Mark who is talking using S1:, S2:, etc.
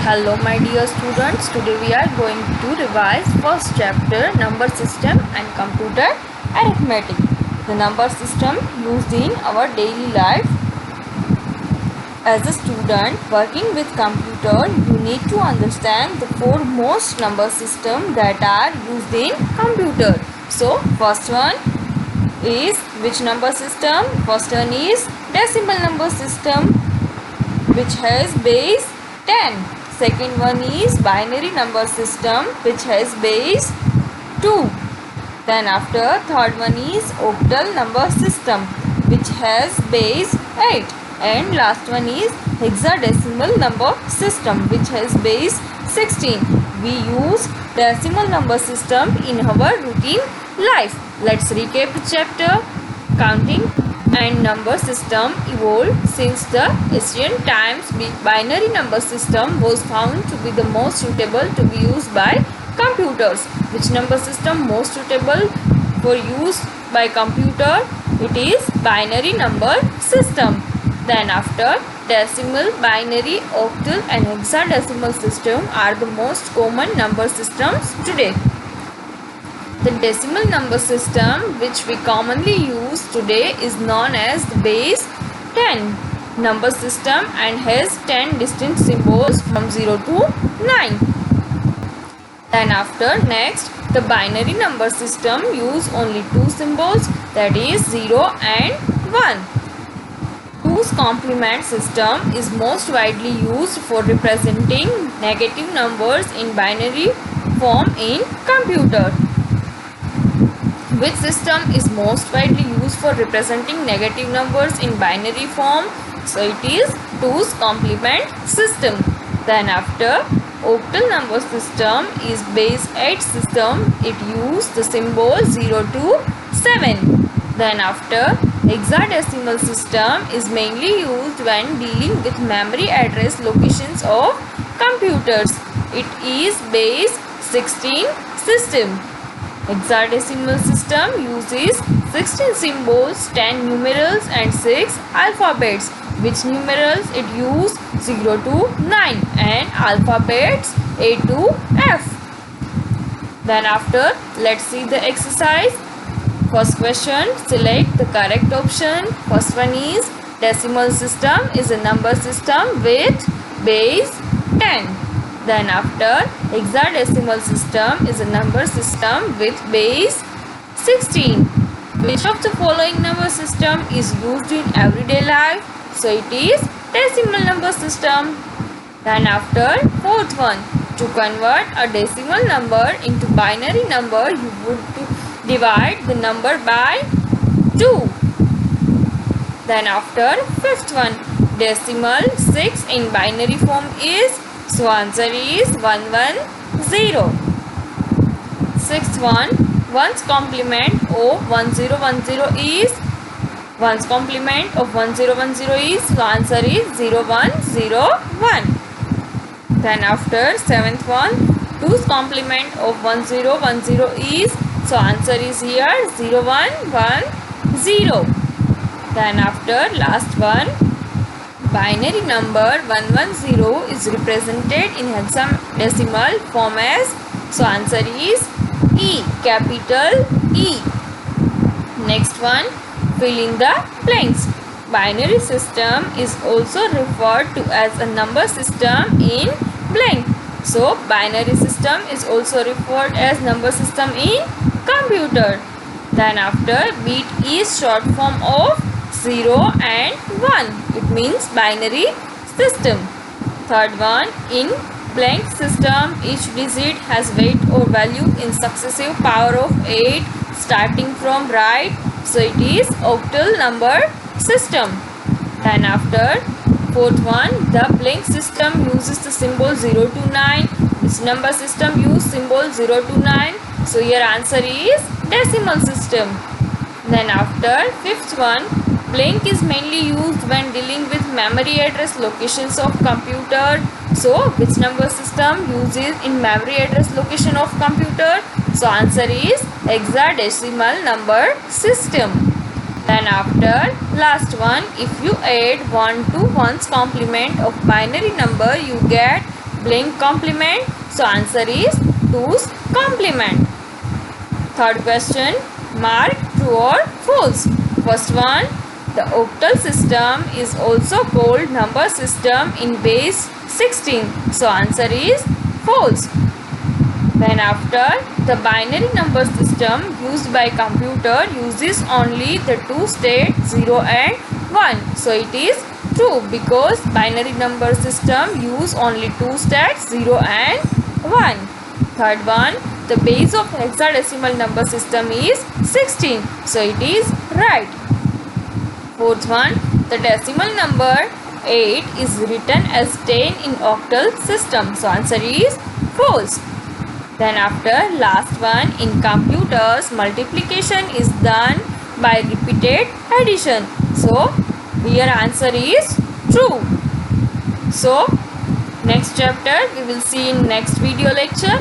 S1: Hello my dear students, today we are going to revise first chapter number system and computer arithmetic. The number system used in our daily life. As a student working with computer, you need to understand the four most number system that are used in computer. So first one is which number system? First one is decimal number system which has base 10. Second one is binary number system which has base 2. Then after third one is octal number system which has base 8. And last one is hexadecimal number system which has base 16. We use decimal number system in our routine life. Let's recap the chapter. Counting and number system evolved since the ancient times. Binary number system was found to be the most suitable to be used by computers. Which number system most suitable for use by computer? It is binary number system. Then after decimal, binary, octal and hexadecimal system are the most common number systems today. The decimal number system which we commonly use today is known as the base 10 number system and has 10 distinct symbols from 0 to 9. Then after next, the binary number system use only two symbols, that is 0 and 1. 2's complement system is most widely used for representing negative numbers in binary form in computer. Which system is most widely used for representing negative numbers in binary form? So it is 2's complement system. Then after octal number system is base 8 system. It uses the symbol 0 to 7. Then after hexadecimal system is mainly used when dealing with memory address locations of computers. It is base 16 system. Hexadecimal system uses 16 symbols, 10 numerals and 6 alphabets. Which numerals it uses? 0 to 9 and alphabets A to F. Then after, let's see the exercise. First question, select the correct option. First one is decimal system is a number system with base 10. Then after, hexadecimal system is a number system with base 16. Which of the following number system is used in everyday life? So it is decimal number system. Then after, fourth one, to convert a decimal number into binary number, you would divide the number by 2. Then after, fifth one, decimal 6 in binary form is, so answer is 110. Sixth one, 1's complement of 1010 is, 1's complement of 1010 is, so answer is 0101. Then after seventh one, 2's complement of 1010 is, so answer is here 0110. Then after last one, binary number 110 is represented in hexadecimal form as, so answer is E, capital E. Next one, fill in the blanks. Binary system is also referred to as a number system in blank. So binary system is also referred as number system in computer. Then after, bit is short form of 0 and 1. It means binary system. Third one, in blank system, each digit has weight or value in successive power of 8 starting from right. So it is octal number system. Then after, fourth one, the blank system uses the symbol 0 to 9. This number system use symbol 0 to 9. So your answer is decimal system. Then after, fifth one, blank is mainly used when dealing with memory address locations of computer. So which number system uses in memory address location of computer? So answer is hexadecimal number system. Then after, last one, if you add 1 to 1's complement of binary number, you get blank complement. So answer is 2's complement. Third question, mark true or false. First one, the octal system is also called number system in base 16. So answer is false. Then after, the binary number system used by computer uses only the two states 0 and 1. So it is true because binary number system use only two states 0 and 1. Third one, the base of hexadecimal number system is 16. So it is right. Fourth one, the decimal number 8 is written as 10 in octal system. So answer is false. Then after, last one, in computers multiplication is done by repeated addition. So here answer is true. So next chapter we will see in next video lecture.